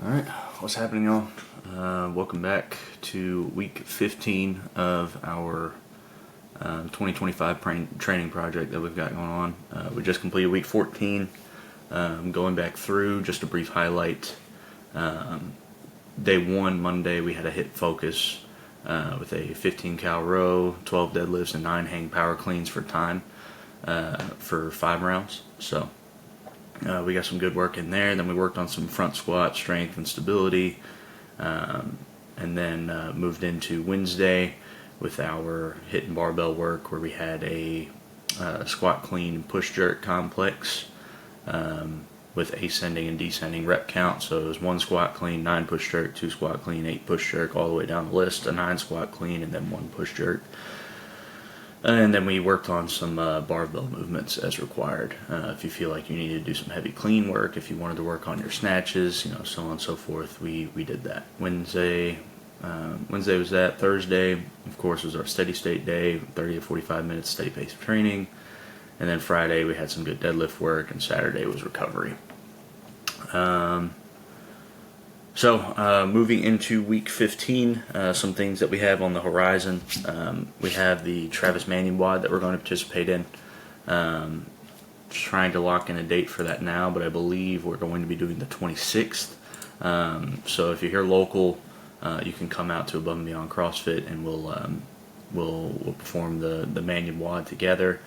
Alright, what's happening, y'all? Welcome back to week 15 of our 2025 training project that we've got going on. We just completed week 14. Going back through, just a brief highlight. Day 1, Monday, we had a HIIT focus with a 15 cal row, 12 deadlifts, and 9 hang power cleans for time for 5 rounds. So we got some good work in there. Then we worked on some front squat strength and stability, and then moved into Wednesday with our HIIT and barbell work, where we had a squat clean push jerk complex with ascending and descending rep count. So it was 1 squat clean, 9 push jerk, 2 squat clean, 8 push jerk, all the way down the list, a 9 squat clean, and then 1 push jerk. And then we worked on some barbell movements as required. If you feel like you needed to do some heavy clean work, if you wanted to work on your snatches, so on and so forth, we did that. Wednesday was that. Thursday, of course, was our steady state day, 30 to 45 minutes steady pace of training. And then Friday we had some good deadlift work, and Saturday was recovery. So moving into week 15, some things that we have on the horizon. We have the Travis Manion WOD that we're going to participate in. Just trying to lock in a date for that now, but I believe we're going to be doing the 26th. So if you're here local, you can come out to Above and Beyond CrossFit, and we'll perform the Manion WOD together.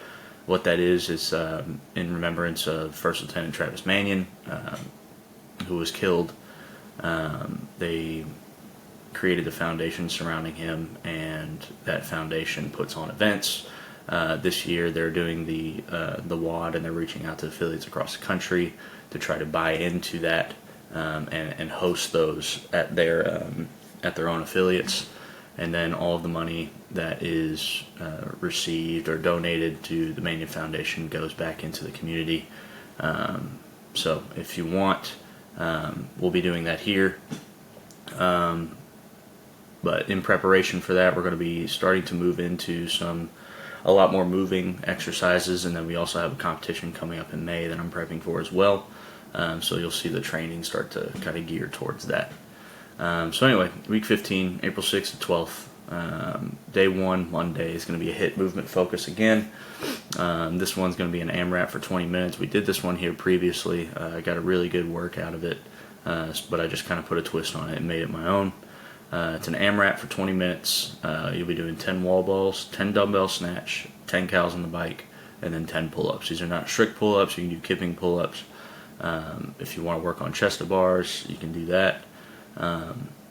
What that is in remembrance of First Lieutenant Travis Manion, who was killed. They created a foundation surrounding him, and that foundation puts on events. This year they're doing the WOD, and they're reaching out to affiliates across the country to try to buy into that and host those at their own affiliates. And then all of the money that is received or donated to the Manion Foundation goes back into the community. So if you want, we'll be doing that here. But in preparation for that, we're going to be starting to move into a lot more moving exercises, and then we also have a competition coming up in May that I'm prepping for as well. So you'll see the training start to kind of gear towards that. So anyway, week 15, April 6th to 12th. Day 1, Monday, is going to be a HIIT movement focus again. This one's going to be an AMRAP for 20 minutes. We did this one here previously. I got a really good work out of it, but I just kind of put a twist on it and made it my own. It's an AMRAP for 20 minutes. You'll be doing 10 wall balls, 10 dumbbell snatch, 10 cows on the bike, and then 10 pull-ups. These are not strict pull-ups. You can do kipping pull-ups. If you want to work on chest to bars, you can do that.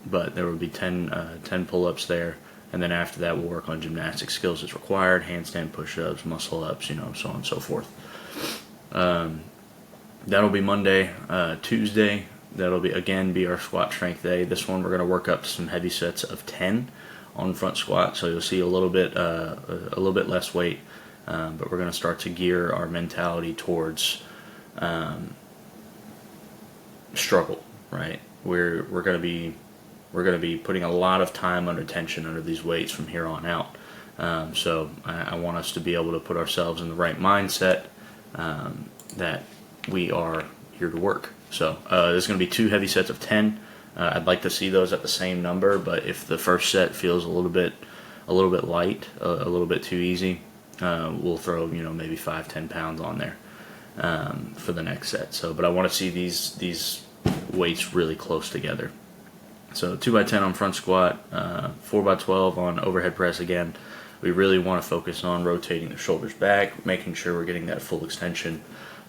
But there will be 10 pull-ups there, and then after that we'll work on gymnastic skills as required, handstand push-ups, muscle-ups, so on and so forth. That'll be Monday. Tuesday, that'll be our squat strength day. This one we're going to work up to some heavy sets of 10 on front squat, so you'll see a little bit less weight, but we're going to start to gear our mentality towards struggle, right? We're going to be putting a lot of time under tension under these weights from here on out. So I want us to be able to put ourselves in the right mindset that we are here to work. So there's going to be 2 heavy sets of 10. I'd like to see those at the same number, but if the first set feels a little bit light, a little bit too easy, we'll throw maybe 5-10 pounds on there for the next set. So, but I want to see these weights really close together. So 2x10 on front squat, 4x12 on overhead press again. We really want to focus on rotating the shoulders back, making sure we're getting that full extension,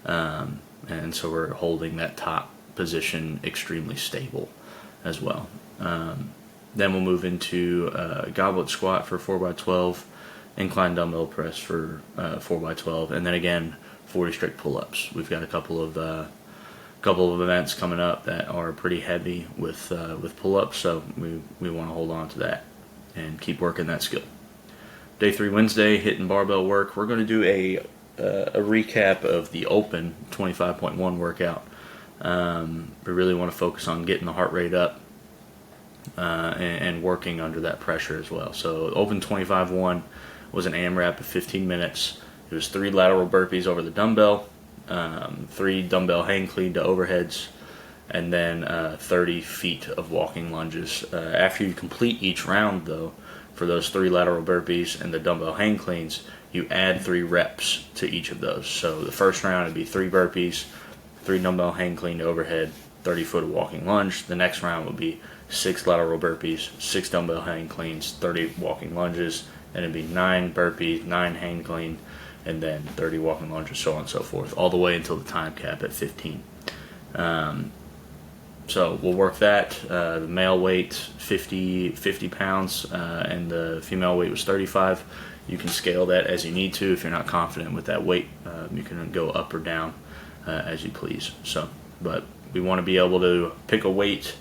and so we're holding that top position extremely stable as well. Then we'll move into Goblet Squat for 4x12, Incline dumbbell press for 4x12, and then again 40 strict pull-ups. We've got a couple of events coming up that are pretty heavy with pull-ups, so we want to hold on to that and keep working that skill. Day 3, Wednesday, HIIT and barbell work. We're going to do a recap of the open 25.1 workout. We really want to focus on getting the heart rate up and working under that pressure as well. So open 25.1 was an AMRAP of 15 minutes. It was 3 lateral burpees over the dumbbell, 3 dumbbell hang clean-to-overheads, and then 30 feet of walking lunges. After you complete each round, though, for those 3 lateral burpees and the dumbbell hang cleans, you add 3 reps to each of those. So the first round would be 3 burpees, 3 dumbbell hang clean to overhead, 30 foot of walking lunge. The next round would be 6 lateral burpees, 6 dumbbell hang cleans, 30 walking lunges, and it'd be 9 burpees, 9 hang clean, and then 30 walking lunges, so on and so forth, all the way until the time cap at 15. So we'll work that. The male weight 50 pounds, and the female weight was 35. You can scale that as you need to. If you're not confident with that weight, you can go up or down as you please. So, but we want to be able to pick a weight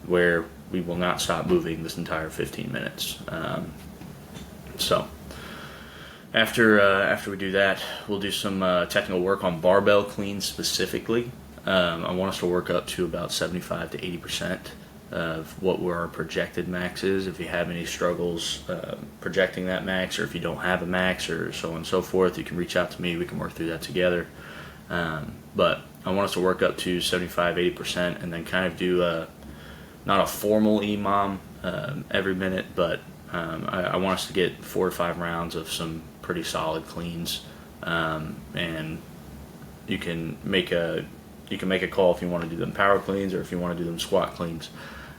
where we will not stop moving this entire 15 minutes. So after we do that, we'll do some technical work on barbell cleans specifically. I want us to work up to about 75 to 80% of what our projected max is. If you have any struggles projecting that max, or if you don't have a max, or so on and so forth, you can reach out to me. We can work through that together. But I want us to work up to 75-80%, and then kind of do not a formal EMOM every minute, but I want us to get 4 or 5 rounds of some pretty solid cleans, and you can make a call if you want to do them power cleans or if you want to do them squat cleans.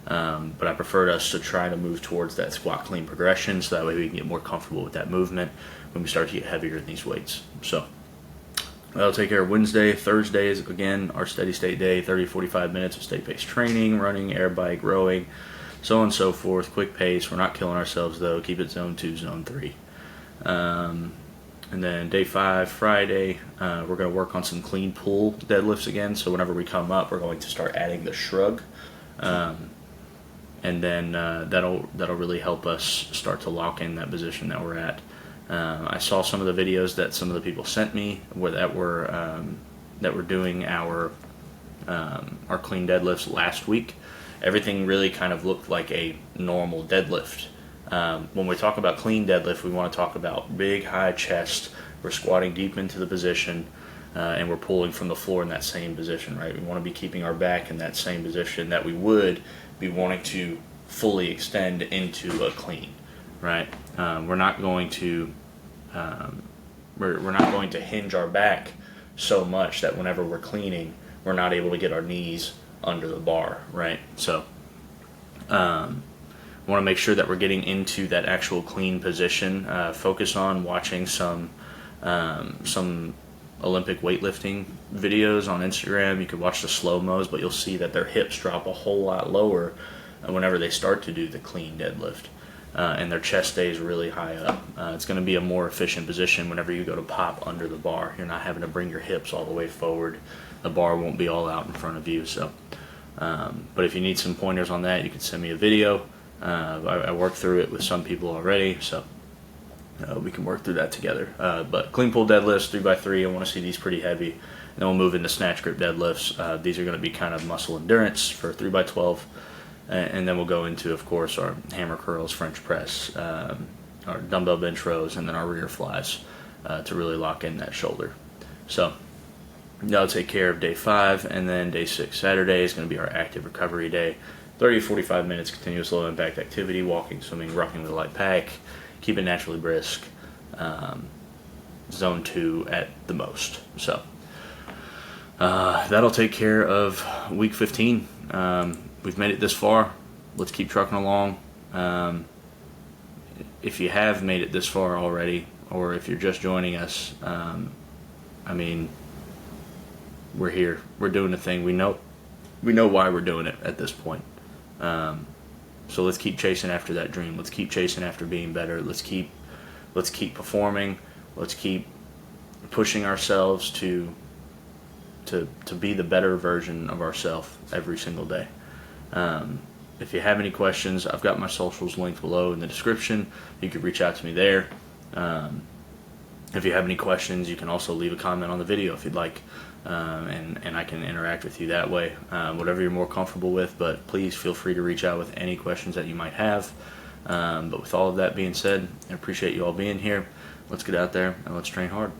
But I preferred us to try to move towards that squat clean progression, so that way we can get more comfortable with that movement when we start to get heavier in these weights. So that'll take care of Wednesday. Thursday is, again, our steady state day, 30-45 minutes of state-based training, running, air bike, rowing, so on and so forth. Quick pace. We're not killing ourselves, though. Keep it zone 2, zone 3. And then day 5, Friday, we're going to work on some clean pull deadlifts again. So whenever we come up, we're going to start adding the shrug. And then that'll really help us start to lock in that position that we're at. I saw some of the videos that some of the people sent me that were doing our clean deadlifts last week. Everything really kind of looked like a normal deadlift. When we talk about clean deadlift, we want to talk about big, high chest. We're squatting deep into the position, and we're pulling from the floor in that same position, right? We want to be keeping our back in that same position that we would be wanting to fully extend into a clean, right? We're not going to hinge our back so much that whenever we're cleaning, we're not able to get our knees under the bar, right? So we want to make sure that we're getting into that actual clean position. Focus on watching some Olympic weightlifting videos on Instagram. You can watch the slow-mos, but you'll see that their hips drop a whole lot lower whenever they start to do the clean deadlift. And their chest stays really high up. It's going to be a more efficient position whenever you go to pop under the bar. You're not having to bring your hips all the way forward. The bar won't be all out in front of you. So, but if you need some pointers on that, you can send me a video. I worked through it with some people already, so we can work through that together. But clean pull deadlifts, 3x3, I want to see these pretty heavy. And then we'll move into snatch grip deadlifts. These are going to be kind of muscle endurance for 3x12. And then we'll go into, of course, our hammer curls, French press, our dumbbell bench rows, and then our rear flies to really lock in that shoulder. So that'll take care of day 5, and then day 6, Saturday, is going to be our active recovery day. 30 to 45 minutes continuous low impact activity, walking, swimming, rocking with a light pack, keep it naturally brisk, zone 2 at the most. So that'll take care of week 15. We've made it this far. Let's keep trucking along. If you have made it this far already, or if you're just joining us, I mean, we're here. We're doing the thing. We know why we're doing it at this point. So let's keep chasing after that dream. Let's keep chasing after being better. Let's keep performing. Let's keep pushing ourselves to be the better version of ourselves every single day. If you have any questions, I've got my socials linked below in the description. You can reach out to me there. If you have any questions, you can also leave a comment on the video if you'd like, and I can interact with you that way, whatever you're more comfortable with. But please feel free to reach out with any questions that you might have. But with all of that being said, I appreciate you all being here. Let's get out there and let's train hard.